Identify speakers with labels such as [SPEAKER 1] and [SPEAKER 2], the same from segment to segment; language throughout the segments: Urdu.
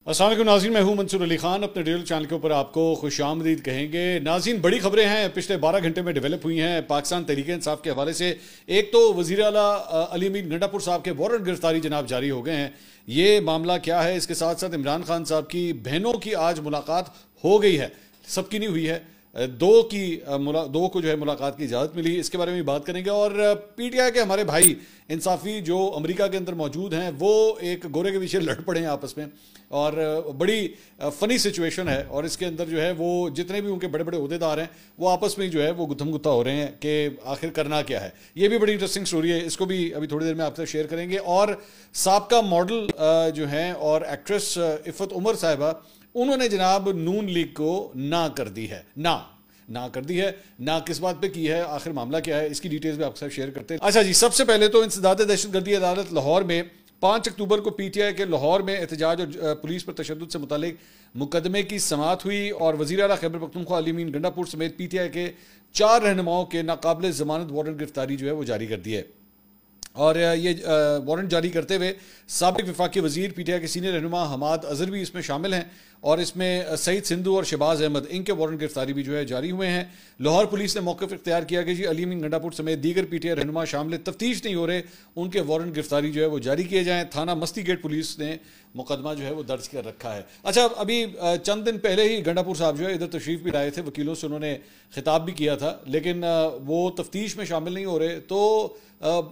[SPEAKER 1] السلام علیکم ناظرین، میں ہوں منصور علی خان۔ اپنے ڈیل چینل کے اوپر آپ کو خوش آمدید کہیں گے۔ ناظرین، بڑی خبریں ہیں پچھلے 12 گھنٹے میں ڈیولپ ہوئی ہیں پاکستان تحریک انصاف کے حوالے سے۔ ایک تو وزیر اعلیٰ علی امین گنڈا پور صاحب کے وارنٹ گرفتاری جناب جاری ہو گئے ہیں۔ یہ معاملہ کیا ہے؟ اس کے ساتھ ساتھ عمران خان صاحب کی بہنوں کی آج ملاقات ہو گئی ہے، سب کی نہیں ہوئی ہے، دو کو جو ہے ملاقات کی اجازت ملی۔ اس کے بارے میں بات کریں گے۔ اور پی ٹی آئی کے ہمارے بھائی انصافی جو امریکہ کے اندر موجود ہیں، وہ ایک گورے کے پیچھے لڑ پڑے ہیں آپس میں، اور بڑی فنی سچویشن ہے۔ اور اس کے اندر جو ہے وہ جتنے بھی ان کے بڑے بڑے عہدیدار ہیں، وہ آپس میں جو ہے وہ گتھم گتھا ہو رہے ہیں کہ آخر کرنا کیا ہے۔ یہ بھی بڑی انٹرسٹنگ سٹوری ہے، اس کو بھی ابھی تھوڑی دیر میں آپ سے شیئر کریں گے۔ اور سابقہ ماڈل جو ہیں اور ایکٹریس عفت عمر صاحبہ، انہوں نے جناب نون لیگ کو نہ کر دی ہے، نہ کر دی ہے، نہ کس بات پہ کی ہے، آخر معاملہ کیا ہے، اس کی ڈیٹیلز بھی آپ کے ساتھ شیئر کرتے ہیں۔ اچھا جی، سب سے پہلے تو انسداد دہشت گردی عدالت لاہور میں 5 اکتوبر کو پی ٹی آئی کے لاہور میں احتجاج اور پولیس پر تشدد سے متعلق مقدمے کی سماعت ہوئی، اور وزیر اعلیٰ خیبر پختونخوا علی امین گنڈا پور سمیت پی ٹی آئی کے 4 رہنماؤں کے ناقابل ضمانت وارنٹ گرفتاری جو ہے وہ جاری کر دی ہے۔ اور یہ وارنٹ جاری کرتے ہوئے سابق وفاقی وزیر پی ٹی آئی کے سینئر رہنما حماد اظہر بھی اس میں شامل ہیں، اور اس میں سعید سندھو اور شہباز احمد، ان کے وارنٹ گرفتاری بھی جو ہے جاری ہوئے ہیں۔ لاہور پولیس نے موقف اختیار کیا کہ جی علی امین گنڈا پور سمیت دیگر پی ٹی آئی رہنما شامل تفتیش نہیں ہو رہے، ان کے وارنٹ گرفتاری جو ہے وہ جاری کیے جائیں۔ تھانہ مستی گیٹ پولیس نے مقدمہ جو ہے وہ درج کر رکھا ہے۔ اچھا، ابھی چند دن پہلے ہی گنڈا پور صاحب جو ہے ادھر تشریف بھی لائے تھے، وکیلوں سے انہوں نے خطاب بھی کیا تھا، لیکن وہ تفتیش میں شامل نہیں ہو رہے۔ تو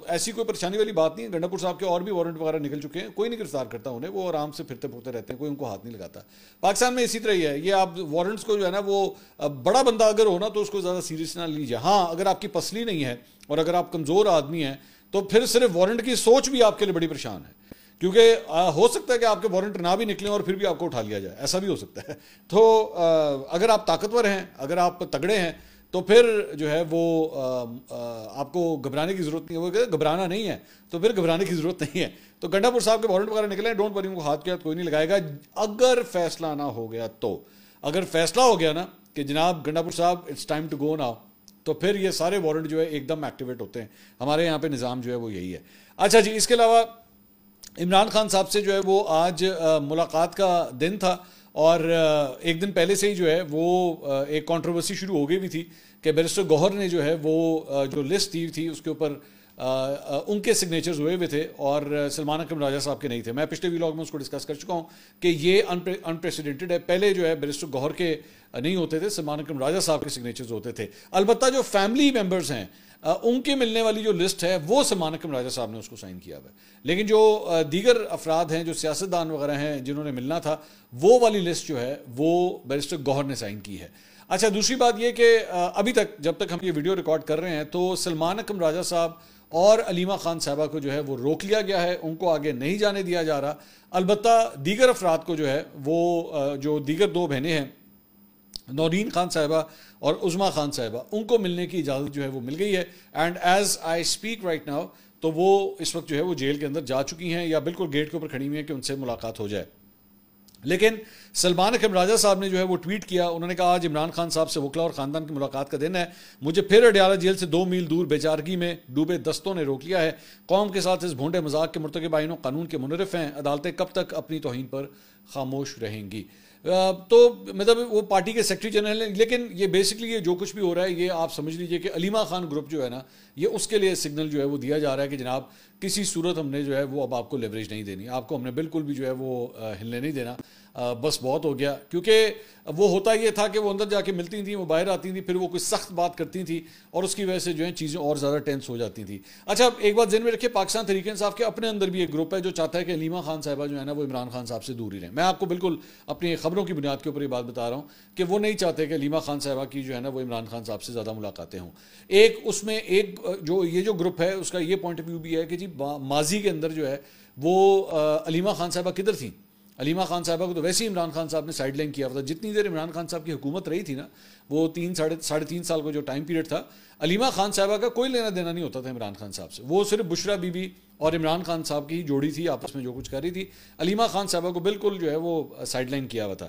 [SPEAKER 1] ایسی کوئی پریشانی والی بات نہیں ہے، گنڈا پور صاحب کے اور بھی وارنٹ وغیرہ نکل چکے ہیں، کوئی نہیں گرفتار کرتا انہیں، وہ آرام سے پھرتے پھرتے رہتے ہیں، کوئی ان کو ہاتھ نہیں لگاتا۔ پاکستان میں اسی طرح ہی ہے، یہ آپ وارنٹس کو جو ہے نا، وہ بڑا بندہ اگر ہو نا تو اس کو زیادہ سیریس نہ لیجیے۔ ہاں، اگر آپ کی پسلی نہیں ہے اور اگر آپ کمزور آدمی ہیں تو پھر صرف وارنٹ کی سوچ بھی آپ کے لیے بڑی پریشان ہے، کیونکہ ہو سکتا ہے کہ آپ کے وارنٹ نہ بھی نکلیں اور پھر بھی آپ کو اٹھا لیا جائے، ایسا بھی ہو سکتا ہے۔ تو اگر آپ طاقتور ہیں، اگر آپ تگڑے ہیں، تو پھر جو ہے وہ آپ کو گھبرانے کی ضرورت نہیں ہے۔ وہ گھبرانا نہیں ہے تو پھر گھبرانے کی ضرورت نہیں ہے۔ تو گنڈا پور صاحب کے وارنٹ وغیرہ نکلے، ڈونٹ وری، ان کو ہاتھ کیا کوئی نہیں لگائے گا۔ اگر فیصلہ نہ ہو گیا تو، اگر فیصلہ ہو گیا نا کہ جناب گنڈا پور صاحب it's time to go now, تو پھر یہ سارے وارنٹ جو ہے ایک دم ایکٹیویٹ ہوتے ہیں۔ ہمارے یہاں پہ نظام جو ہے وہ یہی ہے۔ اچھا جی، اس کے علاوہ عمران خان صاحب سے جو ہے وہ آج ملاقات کا دن تھا، اور ایک دن پہلے سے ہی جو ہے وہ ایک کنٹروورسی شروع ہو گئی بھی تھی کہ بیرسٹر گوہر نے جو ہے وہ جو لسٹ دی تھی اس کے اوپر ان کے سگنیچرز ہوئے ہوئے تھے اور سلمان اکرم راجہ صاحب کے نہیں تھے۔ میں پچھلے ویلاگ میں اس کو ڈسکس کر چکا ہوں کہ یہ انپریسیڈنٹڈ ہے۔ پہلے جو ہے بیرسٹر گوہر کے نہیں ہوتے تھے، سلمان اکرم راجہ صاحب کے سگنیچرز ہوتے تھے۔ البتہ جو فیملی ممبرز ہیں ان کے ملنے والی جو لسٹ ہے وہ سلمان اکرم راجہ صاحب نے اس کو سائن کیا ہوا ہے، لیکن جو دیگر افراد ہیں، جو سیاستدان وغیرہ ہیں جنہوں نے ملنا تھا، وہ والی لسٹ جو ہے وہ بیرسٹر گوہر نے سائن کی ہے۔ اچھا، دوسری بات یہ کہ ابھی تک جب تک ہم یہ ویڈیو ریکارڈ کر رہے ہیں تو سلمان اکرم راجہ صاحب اور علیمہ خان صاحبہ کو جو ہے وہ روک لیا گیا ہے، ان کو آگے نہیں جانے دیا جا رہا۔ البتہ دیگر افراد کو جو ہے وہ جو دیگر 2 بہنیں ہیں، نورین خان صاحبہ اور عظمیٰ خان صاحبہ، ان کو ملنے کی اجازت جو ہے وہ مل گئی ہے۔ And as I speak right now, تو وہ اس وقت جو ہے وہ جیل کے اندر جا چکی ہیں یا بالکل گیٹ کے اوپر کھڑی ہوئی ہیں کہ ان سے ملاقات ہو جائے۔ لیکن سلمان اکرم راجہ صاحب نے جو ہے وہ ٹویٹ کیا، انہوں نے کہا آج عمران خان صاحب سے وکلا اور خاندان کی ملاقات کا دن ہے، مجھے پھر اڈیالہ جیل سے 2 میل دور بیچارگی میں ڈوبے دستوں نے روک لیا ہے۔ قوم کے ساتھ اس بھونڈے مذاق کے مرتکب آئین و قانون کے منرف ہیں، عدالتیں کب تک اپنی توہین پر خاموش رہیں گی۔ تو مطلب وہ پارٹی کے سیکرٹری جنرل ہیں، لیکن یہ بیسکلی یہ جو کچھ بھی ہو رہا ہے یہ آپ سمجھ لیجئے کہ علیمہ خان گروپ جو ہے نا، یہ اس کے لیے سگنل جو ہے وہ دیا جا رہا ہے کہ جناب کسی صورت ہم نے جو ہے وہ اب آپ کو لیوریج نہیں دینی، آپ کو ہم نے بالکل بھی جو ہے وہ ہلنے نہیں دینا، بس بہت ہو گیا۔ کیونکہ وہ ہوتا یہ تھا کہ وہ اندر جا کے ملتی تھیں، وہ باہر آتی تھیں، پھر وہ کوئی سخت بات کرتی تھیں اور اس کی وجہ سے جو ہے چیزیں اور زیادہ ٹینس ہو جاتی تھیں۔ اچھا، ایک بات ذہن میں رکھیے، پاکستان تحریک انصاف کے اپنے اندر بھی ایک گروپ ہے جو چاہتا ہے کہ علیمہ خان صاحبہ جو ہے نا وہ عمران خان صاحب سے دور ہی رہیں۔ میں آپ کو بالکل اپنی خبروں کی بنیاد کے اوپر یہ بات بتا رہا ہوں کہ وہ نہیں چاہتے کہ علیمہ خان صاحبہ کی جو ہے نا وہ عمران خان صاحب سے زیادہ ملاقاتیں ہوں۔ ایک اس میں ایک جو یہ جو گروپ ہے اس کا یہ پوائنٹ آف ویو بھی ہے کہ جی ماضی کے اندر جو ہے وہ علیمہ خان صاحبہ کدھر تھیں؟ علیمہ خان صاحبہ کو تو ویسے ہی عمران خان صاحب نے سائڈ لائن کیا ہوا تھا۔ جتنی دیر عمران خان صاحب کی حکومت رہی تھی نا، وہ 3 سال کا جو ٹائم پیریڈ تھا، علیمہ خان صاحبہ کا کوئی لینا دینا نہیں ہوتا تھا عمران خان صاحب سے۔ وہ صرف بشرا بی بی اور عمران خان صاحب کی جوڑی تھی آپس میں جو کچھ کر رہی تھی. علیمہ خان صاحبہ کو بالکل جو ہے وہ سائڈ لائن کیا ہوا تھا.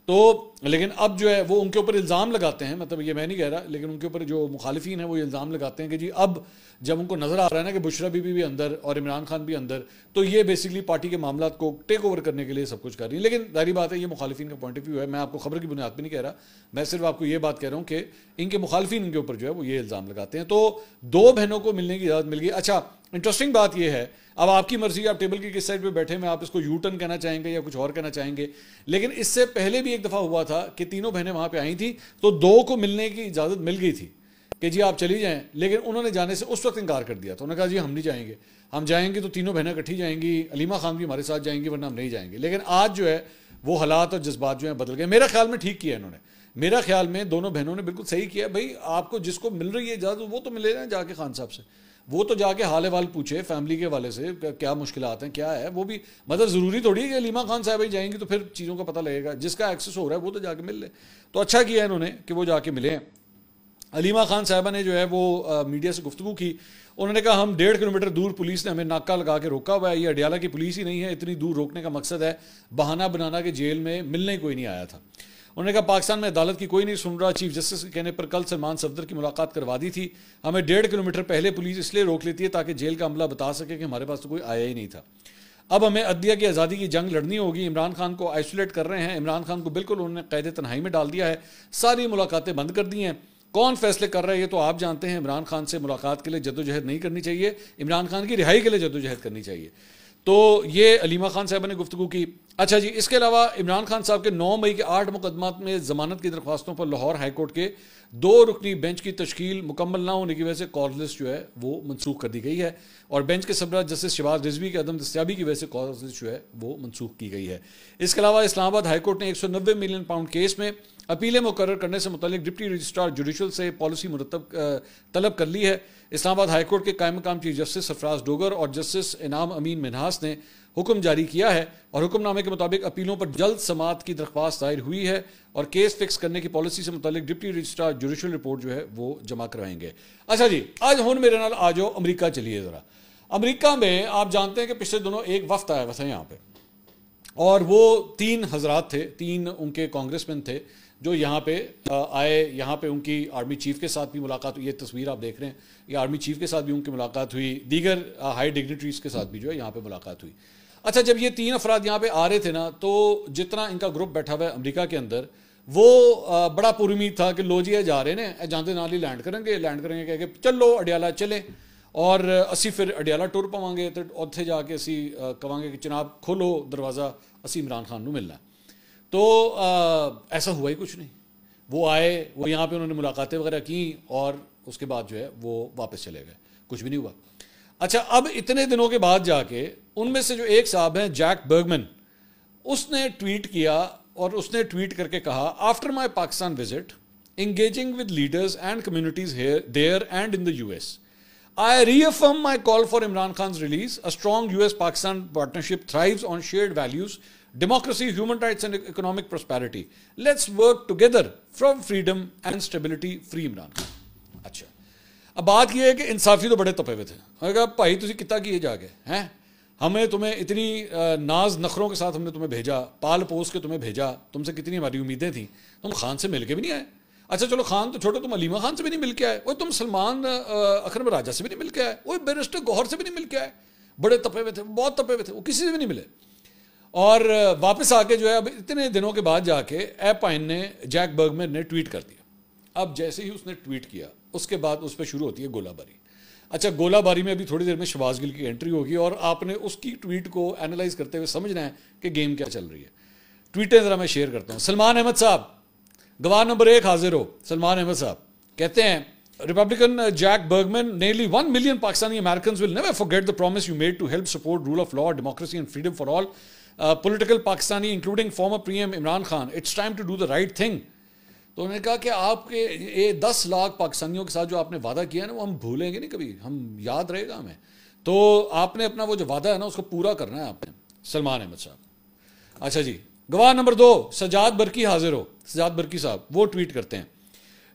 [SPEAKER 1] تو لیکن اب جو ہے وہ ان کے اوپر الزام لگاتے ہیں, مطلب یہ میں نہیں کہہ رہا, لیکن ان کے اوپر جو مخالفین ہیں وہ یہ الزام لگاتے ہیں کہ جی اب جب ان کو نظر آ رہا ہے نا کہ بشرا بی بی بھی اندر اور عمران خان بھی اندر, تو یہ بیسکلی پارٹی کے معاملات کو ٹیک اوور کرنے کے لیے سب کچھ کر رہی ہیں. لیکن ظاہری بات ہے یہ مخالفین کا پوائنٹ آف ویو ہے, میں آپ کو خبر کی بنیاد پہ نہیں کہہ رہا, میں صرف آپ کو یہ بات کہہ رہا ہوں کہ ان کے مخالفین ان کے اوپر جو ہے وہ یہ الزام لگاتے ہیں. تو دو بہنوں کو ملنے کی اجازت مل گئی. اچھا انٹرسٹنگ بات یہ ہے, اب آپ کی مرضی, آپ ٹیبل کی کس سائڈ پہ بیٹھے میں آپ اس کو یو ٹرن کہنا چاہیں گے یا کچھ اور کہنا چاہیں گے, لیکن اس سے پہلے بھی ایک دفعہ ہوا تھا کہ تینوں بہنیں وہاں پہ آئی تھیں تو دو کو ملنے کی اجازت مل گئی تھی کہ جی آپ چلی جائیں, لیکن انہوں نے جانے سے اس وقت انکار کر دیا تھا. انہوں نے کہا جی ہم نہیں جائیں گے, ہم جائیں گے تو تینوں بہنیں اکٹھی جائیں گی, علیمہ خان بھی ہمارے ساتھ جائیں گی, ورنہ ہم نہیں جائیں گے. لیکن آج جو ہے وہ حالات اور جذبات جو ہیں بدل گئے. میرا خیال میں ٹھیک کیا انہوں نے, میرا خیال میں دونوں بہنوں نے بالکل صحیح کیا. بھائی آپ کو جس کو مل رہی ہے اجازت وہ تو ملے نا جا کے خان صاحب سے, وہ تو جا کے حال احوال پوچھے فیملی کے والے سے کیا مشکلات ہیں کیا ہے. وہ بھی مطلب ضروری تھوڑی ہے کہ علیمہ خان صاحب ہی جائیں گی تو پھر چیزوں کا پتہ لگے گا, جس کا ایکسیس ہو رہا ہے وہ تو جا کے مل لے. تو اچھا کیا انہوں نے کہ وہ جا کے ملے ہیں. علیمہ خان صاحبہ نے جو ہے وہ میڈیا سے گفتگو کی, انہوں نے کہا ہم 1.5 کلومیٹر دور پولیس نے ہمیں ناکہ لگا کے روکا ہوا ہے, یہ اڈیالہ کی پولیس ہی نہیں ہے, اتنی دور روکنے کا مقصد ہے بہانہ بنانا کہ جیل میں ملنے کوئی نہیں آیا تھا. انہوں نے کہا پاکستان میں عدالت کی کوئی نہیں سن رہا, چیف جسٹس کے کہنے پر کل سلمان صفدر کی ملاقات کروا دی تھی, ہمیں 1.5 کلومیٹر پہلے پولیس اس لیے روک لیتی ہے تاکہ جیل کا عملہ بتا سکے کہ ہمارے پاس تو کوئی آیا ہی نہیں تھا. اب ہمیں عدلیہ کی آزادی کی جنگ لڑنی ہوگی. عمران خان کو آئسولیٹ کر رہے ہیں, عمران خان کو بالکل انہوں نے قید تنہائی میں ڈال دیا ہے, ساری ملاقاتیں بند کر دی ہیں. کون فیصلے کر رہا ہے یہ تو آپ جانتے ہیں. عمران خان سے ملاقات کے لیے جدوجہد نہیں کرنی چاہیے, عمران خان کی رہائی کے لیے جدوجہد کرنی چاہیے. تو یہ علیمہ خان صاحبہ نے گفتگو کی. اچھا جی, اس کے علاوہ عمران خان صاحب کے 9 مئی کے 8 مقدمات میں ضمانت کی درخواستوں پر لاہور ہائی کورٹ کے 2 رکنی بینچ کی تشکیل مکمل نہ ہونے کی وجہ سے کاز لسٹ جو ہے وہ منسوخ کر دی گئی ہے, اور بینچ کے سربراہ جسٹس شہباز رضوی کے عدم دستیابی کی وجہ سے کاز لسٹ جو ہے وہ منسوخ کی گئی ہے. اس کے علاوہ اسلام آباد ہائی کورٹ نے 190 ملین پاؤنڈ کیس میں اپیلیں مقرر کرنے سے متعلق ڈپٹی رجسٹرار جوڈیشل سے پالیسی مرتب طلب کر لی ہے. اسلام آباد ہائی کورٹ کے قائم مقام چیف جسٹس سرفراز ڈوگر اور جسٹس انعام امین منہاس نے حکم جاری کیا ہے, اور حکم نامے کے مطابق اپیلوں پر جلد سماعت کی درخواست دائر ہوئی ہے, اور کیس فکس کرنے کی پالیسی سے متعلق ڈپٹی رجسٹرار جوڈیشل رپورٹ جو ہے وہ جمع کروائیں گے. اچھا جی, آج ہون میرے نال آ جاؤ امریکہ چلیے ذرا. امریکہ میں آپ جانتے ہیں کہ پچھلے دنوں ایک وفد آیا ہوا تھا یہاں پہ, اور وہ 3 حضرات تھے, 3 ان کے کانگریس مین تھے جو یہاں پہ آئے. یہاں پہ ان کی آرمی چیف کے ساتھ بھی ملاقات ہوئی, یہ تصویر آپ دیکھ رہے ہیں, یہ آرمی چیف کے ساتھ بھی ان کی ملاقات ہوئی, دیگر ہائی ڈگنیٹریز کے ساتھ بھی جو ہے یہاں پہ ملاقات ہوئی. اچھا, جب یہ 3 افراد یہاں پہ آ رہے تھے نا, تو جتنا ان کا گروپ بیٹھا ہوا ہے امریکہ کے اندر, وہ بڑا پر امید تھا کہ لو جی جا رہے ہیں جاندے نال ہی لینڈ کریں گے کہہ کے چلو اڈیالہ چلیں, اور اسی پھر اڈیالہ ٹور پاواں گے, تو اتنے جا کے اسی کہاں گے کہ جناب کھولو دروازہ, اسی عمران خان نو ملنا. تو ایسا ہوا ہی کچھ نہیں. وہ آئے, وہ یہاں پہ انہوں نے ملاقاتیں وغیرہ کی, اور اس کے بعد جو ہے وہ واپس چلے گئے, کچھ بھی نہیں ہوا. اچھا, اب اتنے دنوں کے بعد جا کے ان میں سے جو ایک صاحب ہیں جیک برگمن, اس نے ٹویٹ کیا, اور اس نے ٹویٹ کر کے کہا after my Pakistan visit engaging with leaders and communities there and in the US, I reaffirm my call for Imran Khan's release. A strong US-Pakistan partnership thrives on shared values, democracy, human rights and economic prosperity. Let's work together from freedom and stability. Free Imran Khan. اچھا, اب بات یہ ہے کہ انصافی تو بڑے تپے ہوئے تھے. میں نے کہا بھائی تسی کتا کیے جا کے ہیں, ہمیں تمہیں اتنی ناز نخروں کے ساتھ ہم نے تمہیں بھیجا, پال پوس کے تمہیں بھیجا, تم سے کتنی ہماری امیدیں تھیں, تم خان سے مل کے بھی نہیں آئے. اچھا چلو خان تو چھوٹو, تم علیمہ خان سے بھی نہیں مل کے آئے, وہ تم سلمان اکرم راجہ سے بھی نہیں مل کے آئے, وہ بیرسٹر گوہر سے بھی نہیں مل کے آئے. بڑے تپے ہوئے تھے, بہت تپے ہوئے تھے, وہ کسی سے بھی نہیں ملے. اور واپس آ کے جو ہے اب اتنے دنوں کے بعد جا کے ایپائن نے, جیک برگمن نے ٹویٹ کر دیا. اب جیسے ہی اس نے ٹویٹ کیا اس کے بعد اس پہ شروع ہوتی ہے گولہ باری. اچھا, گولہ باری میں ابھی تھوڑی دیر میں شہباز گل کی انٹری ہوگی, اور آپ نے اس کی ٹویٹ کو اینالائز کرتے ہوئے سمجھنا ہے کہ گیم کیا چل رہی ہے. ٹویٹیں ذرا میں شیئر کرتا ہوں. سلمان احمد صاحب, گواہ نمبر 1 حاضر ہو. سلمان احمد صاحب کہتے ہیں Republican Jack برگمن, nearly 1 million Pakistani Americans will never forget the promise you made to help support rule of law, democracy and freedom for all political Pakistani, including former PM Imran Khan. It's time to do the right thing. تو انہوں نے کہا کہ آپ کے یہ 10 لاکھ پاکستانیوں کے ساتھ جو آپ نے وعدہ کیا ہے نا, وہ ہم بھولیں گے نہیں کبھی, ہم یاد رہے گا ہمیں. تو آپ نے اپنا وہ جو وعدہ ہے نا اس کو پورا کرنا ہے آپ نے. سلمان احمد صاحب. اچھا جی, گواہ نمبر 2 سجاد برکی حاضر ہو. سجاد برکی صاحب وہ ٹویٹ کرتے ہیں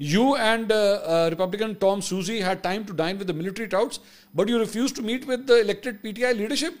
[SPEAKER 1] You and Republican Tom Suozzi had time to dine with the military touts, but you refused to meet with the elected PTI leadership.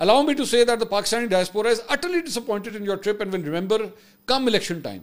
[SPEAKER 1] Allow me to say that the Pakistani diaspora is utterly disappointed in your trip and will remember come election time.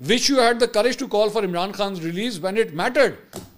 [SPEAKER 1] Wish you had the courage to call for Imran Khan's release when it mattered.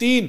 [SPEAKER 1] 3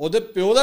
[SPEAKER 1] ਉਹਦੇ ਪਿਓ ਦਾ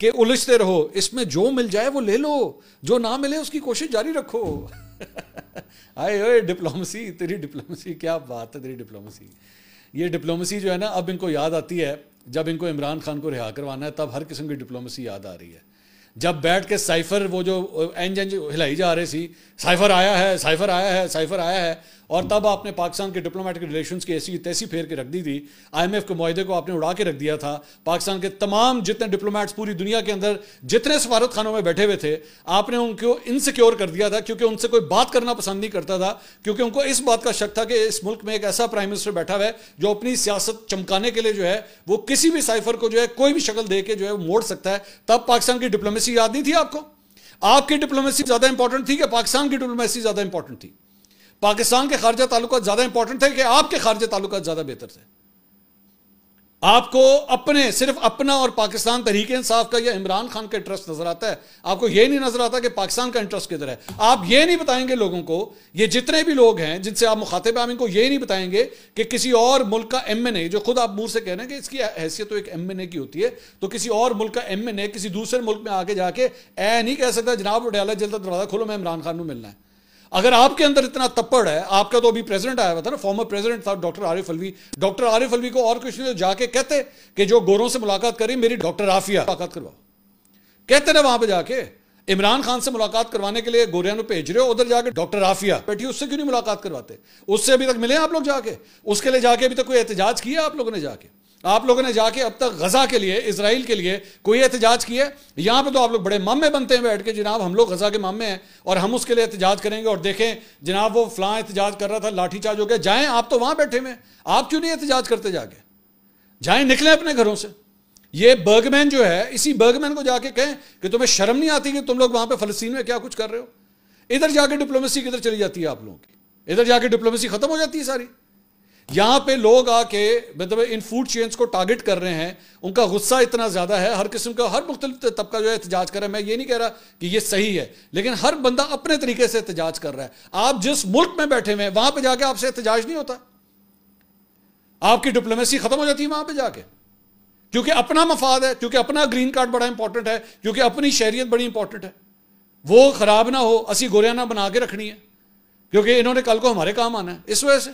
[SPEAKER 1] کہ الجھتے رہو، اس میں جو مل جائے وہ لے لو، جو نہ ملے اس کی کوشش جاری رکھو. آئے اوئے ڈپلومسی، تیری ڈپلومسی کیا بات ہے، تیری ڈپلومسی. یہ ڈپلومسی جو ہے نا اب ان کو یاد آتی ہے جب ان کو عمران خان کو رہا کروانا ہے، تب ہر قسم کی ڈپلومسی یاد آ رہی ہے. جب بیٹھ کے سائفر وہ جو اینج ہلائی جا رہے سی، سائفر آیا ہے، سائفر آیا ہے، سائفر آیا ہے، اور تب آپ نے پاکستان کے ڈپلومیٹک ریلیشنز کی ایسی تیسی پھیر کے رکھ دی تھی، آئی ایم ایف کے معاہدے کو آپ نے اڑا کے رکھ دیا تھا. پاکستان کے تمام جتنے ڈپلومیٹس پوری دنیا کے اندر جتنے سفارت خانوں میں بیٹھے ہوئے تھے، آپ نے ان کو انسیکیور کر دیا تھا، کیونکہ ان سے کوئی بات کرنا پسند نہیں کرتا تھا، کیونکہ ان کو اس بات کا شک تھا کہ اس ملک میں ایک ایسا پرائم منسٹر بیٹھا ہوا ہے جو اپنی سیاست چمکانے کے لیے جو ہے وہ کسی بھی سائفر کو جو ہے کوئی بھی شکل دے کے جو ہے موڑ سکتا ہے. تب پاکستان کی ڈپلومیسی یاد نہیں تھی آپ کو؟ آپ کی ڈپلومیسی زیادہ امپورٹنٹ تھی کہ پاکستان کی ڈپلومیسی زیادہ امپورٹنٹ تھی؟ پاکستان کے خارجہ تعلقات زیادہ امپورٹنٹ تھے کہ آپ کے خارجہ تعلقات زیادہ بہتر تھے؟ آپ کو اپنے صرف اپنا اور پاکستان تحریک انصاف کا یا عمران خان کا انٹرسٹ نظر آتا ہے، آپ کو یہ نہیں نظر آتا کہ پاکستان کا انٹرسٹ کدھر ہے. آپ یہ نہیں بتائیں گے لوگوں کو، یہ جتنے بھی لوگ ہیں جن سے آپ مخاطب ہیں، آپ ان کو یہ نہیں بتائیں گے کہ کسی اور ملک کا ایم این اے، جو خود آپ منہ سے کہہ رہے ہیں کہ اس کی حیثیت تو ایک ایم این اے کی ہوتی ہے، تو کسی اور ملک کا ایم این اے کسی دوسرے ملک میں آگے جا کے اے نہیں کہہ سکتا جناب وڈیالہ جلد دروازہ کھولو میں عمران خان کو ملنا ہے. اگر آپ کے اندر اتنا تپڑ ہے، آپ کا تو ابھی پریزیڈنٹ آیا ہوا تھا نا، فارمر پریزیڈنٹ تھا ڈاکٹر عارف الوی. ڈاکٹر عارف الوی کو اور کچھ نہیں تو جا کے کہتے کہ جو گوروں سے ملاقات کری میری ڈاکٹر عافیہ ملاقات کرواؤ. کہتے نا وہاں پہ جا کے عمران خان سے ملاقات کروانے کے لیے گوریاں کو بھیج رہے ہو، ادھر جا کے ڈاکٹر عافیہ بیٹھی، اس سے کیوں نہیں ملاقات کرواتے؟ اس سے ابھی تک ملے آپ لوگ جا کے؟ اس کے لیے جا کے ابھی تک کوئی احتجاج کیا آپ لوگوں نے؟ آپ لوگوں نے جا کے اب تک غزہ کے لیے، اسرائیل کے لیے کوئی احتجاج کیا ہے؟ یہاں پہ تو آپ لوگ بڑے مامے بنتے ہیں بیٹھ کے، جناب ہم لوگ غزہ کے مامے ہیں اور ہم اس کے لیے احتجاج کریں گے، اور دیکھیں جناب وہ فلاں احتجاج کر رہا تھا، لاٹھی چارج ہو گیا. جائیں، آپ تو وہاں بیٹھے ہوئے، آپ کیوں نہیں احتجاج کرتے؟ جا کے جائیں، نکلیں اپنے گھروں سے. یہ برگمین جو ہے، اسی برگمین کو جا کے کہیں کہ تمہیں شرم نہیں آتی کہ تم لوگ وہاں پہ فلسطین میں کیا کچھ کر رہے ہو؟ ادھر جا کے ڈپلومیسی کدھر چلی جاتی ہے آپ لوگوں کی؟ ادھر جا کے ڈپلومیسی ختم ہو جاتی ہے ساری. یہاں پہ لوگ آ کے مطلب ان فوڈ چینز کو ٹارگٹ کر رہے ہیں، ان کا غصہ اتنا زیادہ ہے، ہر قسم کا، ہر مختلف طبقہ جو ہے احتجاج کر رہا ہے. میں یہ نہیں کہہ رہا کہ یہ صحیح ہے، لیکن ہر بندہ اپنے طریقے سے احتجاج کر رہا ہے. آپ جس ملک میں بیٹھے ہوئے ہیں وہاں پہ جا کے آپ سے احتجاج نہیں ہوتا، آپ کی ڈپلومیسی ختم ہو جاتی ہے وہاں پہ جا کے، کیونکہ اپنا مفاد ہے، کیونکہ اپنا گرین کارڈ بڑا امپورٹنٹ ہے، کیونکہ اپنی شہریت بڑی امپورٹنٹ ہے. وہ خراب نہ ہو، اسی گوریاں نہ بنا کے رکھنی ہے، کیونکہ انہوں نے کل کو ہمارے کام آنا ہے. اس وجہ سے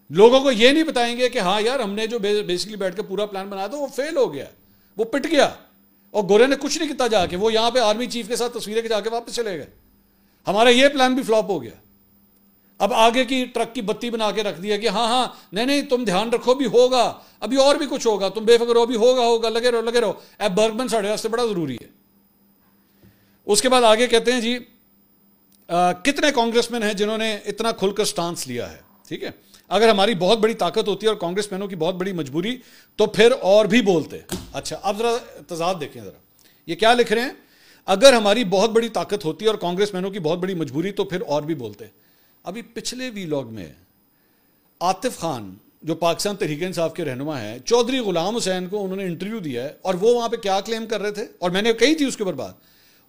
[SPEAKER 1] لوگوں کو یہ نہیں بتائیں گے کہ ہاں یار ہم نے جو بیسکلی بیٹھ کے پورا پلان بنایا تھا وہ فیل ہو گیا، وہ پٹ گیا، اور گورے نے کچھ نہیں کیتا جا کے، وہ یہاں پہ آرمی چیف کے ساتھ تصویریں کے جا کے واپس چلے گئے. ہمارا یہ پلان بھی فلاپ ہو گیا. اب آگے کی ٹرک کی بتی بنا کے رکھ دیا کہ ہاں نہیں تم دھیان رکھو، بھی ہوگا، ابھی اور بھی کچھ ہوگا، تم بے فکر ہو، بھی ہوگا، لگے رہو. اب برگمن ساڑھے واسطے بڑا ضروری ہے. اس کے بعد آگے کہتے ہیں جی کتنے کانگریس مین ہیں جنہوں نے اتنا کھل کر سٹانس لیا ہے. ٹھیک ہے، اگر ہماری بہت بڑی طاقت ہوتی ہے اور کانگریس مینوں کی بہت بڑی مجبوری تو پھر اور بھی بولتے. اچھا اب ذرا تضاد دیکھیں، ذرا یہ کیا لکھ رہے ہیں، اگر ہماری بہت بڑی طاقت ہوتی ہے اور کانگریس مینوں کی بہت بڑی مجبوری تو پھر اور بھی بولتے. ابھی پچھلے ویلاگ میں عاطف خان جو پاکستان تحریک انصاف کے رہنما ہیں، چودھری غلام حسین کو انہوں نے انٹرویو دیا ہے، اور وہ وہاں پہ کیا کلیم کر رہے تھے، اور میں نے کہی تھی اس کے اوپر بات.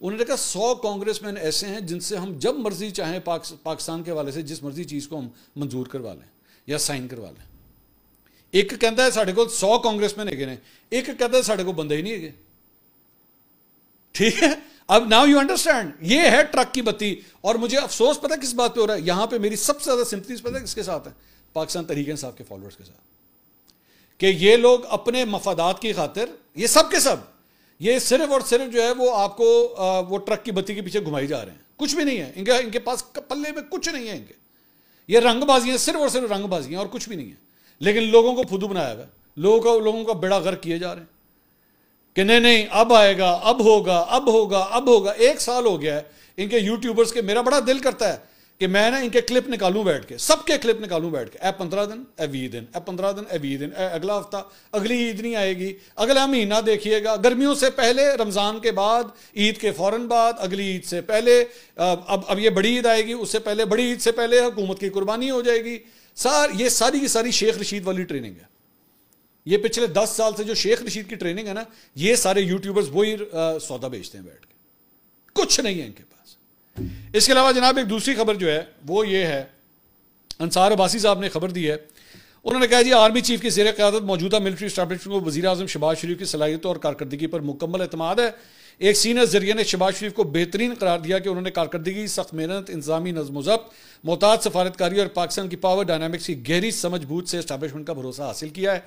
[SPEAKER 1] انہوں نے کہا 100 کانگریس مین ایسے ہیں جن سے ہم جب مرضی چاہیں پاکستان کے حوالے سے جس مرضی چیز کو ہم منظور کروا لیں یا سائن کروا لیں. ایک کہتا ہے ساڑھے کو 100 کانگریس مین ہے، ایک کہتا ہے ساڑھے کو بندے ہی نہیں ہے. ٹھیک ہے، اب ناؤ یو انڈرسٹینڈ، یہ ہے ٹرک کی بتی. اور مجھے افسوس پتہ کس بات پہ ہو رہا ہے، یہاں پہ میری سب سے زیادہ سمپتیز پتہ کس کے ساتھ ہے، پاکستان تحریک انصاف کے فالوورز کے ساتھ، کہ یہ لوگ اپنے مفادات کی خاطر، یہ سب کے سب، یہ صرف اور صرف جو ہے وہ آپ کو وہ ٹرک کی بتی کے پیچھے گھمائی جا رہے ہیں. کچھ بھی نہیں ہے ان کے پاس، پلے میں کچھ نہیں ہے ان کے. یہ رنگ بازیاں، صرف اور صرف رنگ بازیاں اور کچھ بھی نہیں ہے. لیکن لوگوں کو پھدو بنایا ہوا ہے، لوگوں کا بیڑا غرق کیے جا رہے ہیں کہ نہیں اب آئے گا، اب ہوگا. 1 سال ہو گیا ہے ان کے یوٹیوبرز کے. میرا بڑا دل کرتا ہے کہ میں نا ان کے کلپ نکالوں بیٹھ کے، سب کے کلپ نکالوں بیٹھ کے. 15 دن 20 دن، 15 دن 20 دن، اگلا ہفتہ، اگلی عید نہیں آئے گی، اگلا مہینہ دیکھیے گا، گرمیوں سے پہلے، رمضان کے بعد، عید کے فوراً بعد، اگلی عید سے پہلے، اب یہ بڑی عید آئے گی، اس سے پہلے، بڑی عید سے پہلے حکومت کی قربانی ہو جائے گی. یہ ساری کی ساری شیخ رشید والی ٹریننگ ہے. یہ پچھلے 10 سال سے جو شیخ رشید کی ٹریننگ ہے نا، یہ سارے یوٹیوبرز وہی سودا بیچتے ہیں بیٹھ کے، کچھ نہیں ہے ان کے پاس. اس کے علاوہ جناب ایک دوسری خبر جو ہے وہ یہ ہے، انصار عباسی صاحب نے خبر دی ہے. انہوں نے کہا جی آرمی چیف کی زیر قیادت موجودہ ملٹری اسٹیبلشمنٹ کو وزیر اعظم شہباز شریف کی صلاحیتوں اور کارکردگی پر مکمل اعتماد ہے. ایک سینئر ذریعے نے شہباز شریف کو بہترین قرار دیا کہ انہوں نے کارکردگی، سخت محنت، انتظامی نظم و ضبط، محتاط سفارتکاری اور پاکستان کی پاور ڈائنامکس کی گہری سمجھ بوجھ سے اسٹیبلشمنٹ کا بھروسہ حاصل کیا ہے.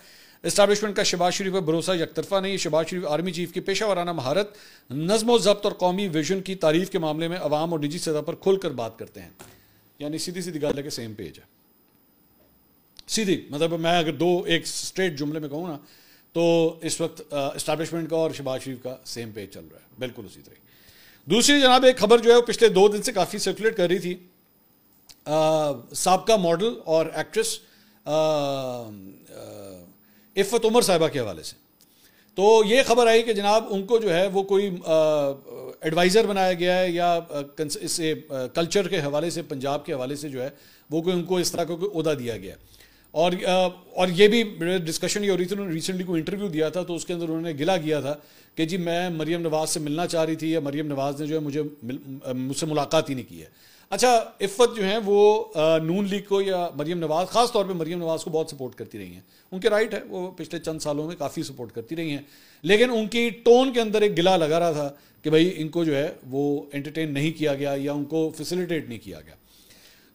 [SPEAKER 1] اسٹیبلشمنٹ کا شہباز شریف پر بھروسہ یک طرفہ نہیں. شہباز شریف آرمی چیف کی پیشہ ورانہ مہارت، نظم و ضبط اور قومی ویژن کی تعریف کے معاملے میں عوام اور نجی سطح پر کھل کر بات کرتے ہیں. یعنی سیدھی سیدھی گل ہے کہ سیم پیج ہے. سیدھی مطلب میں اگر ایک اسٹریٹ جملے میں کہوں نا تو اس وقت اسٹیبلشمنٹ کا اور شہباز شریف کا سیم پیج چل رہا ہے بالکل اسی طرح. دوسری جناب ایک خبر جو ہے وہ پچھلے 2 دن سے کافی سرکولیٹ کر رہی تھی سابقہ ماڈل اور ایکٹریس عفت عمر صاحبہ کے حوالے سے. تو یہ خبر آئی کہ جناب ان کو جو ہے وہ کوئی ایڈوائزر بنایا گیا ہے یا اس کلچر کے حوالے سے، پنجاب کے حوالے سے جو ہے وہ کوئی ان کو اس طرح کا کوئی عہدہ دیا گیا. اور یہ بھی ڈسکشن یہ ہو رہی تھی. انہوں نے ریسنٹلی کوئی انٹرویو دیا تھا تو اس کے اندر انہوں نے گلا کیا تھا کہ جی میں مریم نواز سے ملنا چاہ رہی تھی یا مریم نواز نے جو ہے مجھ سے ملاقات ہی نہیں کی ہے. اچھا عفت جو ہیں وہ نون لیگ کو یا مریم نواز، خاص طور پہ مریم نواز کو بہت سپورٹ کرتی رہی ہیں. ان کے رائٹ ہے، وہ پچھلے چند سالوں میں کافی سپورٹ کرتی رہی ہیں، لیکن ان کی ٹون کے اندر ایک گلا لگا رہا تھا کہ بھائی ان کو جو ہے وہ انٹرٹین نہیں کیا گیا یا ان کو فیسیلیٹیٹ نہیں کیا گیا.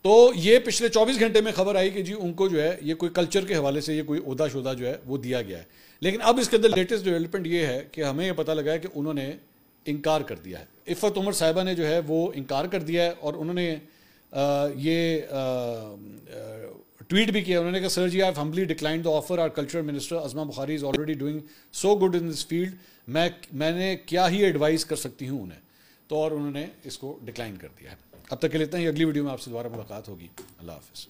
[SPEAKER 1] تو یہ پچھلے 24 گھنٹے میں خبر آئی کہ جی ان کو جو ہے یہ کوئی کلچر کے حوالے سے یہ کوئی عہدہ شدہ جو ہے وہ دیا گیا ہے. لیکن اب اس کے اندر لیٹسٹ ڈیولپمنٹ یہ ہے کہ ہمیں یہ پتہ لگا ہے کہ انہوں نے انکار کر دیا ہے. عفت عمر صاحبہ نے جو ہے وہ انکار کر دیا ہے اور انہوں نے یہ ٹویٹ بھی کیا. انہوں نے کہا sir ji I humbly declined the offer. Our culture minister Uzma Bukhari is already doing so good in this field. میں نے کیا ہی ایڈوائز کر سکتی ہوں انہیں. تو اور انہوں نے اس کو ڈکلائن کر دیا ہے. اب تک کے لیے اتنا ہی. اگلی ویڈیو میں آپ سے دوبارہ ملاقات ہوگی. اللہ حافظ.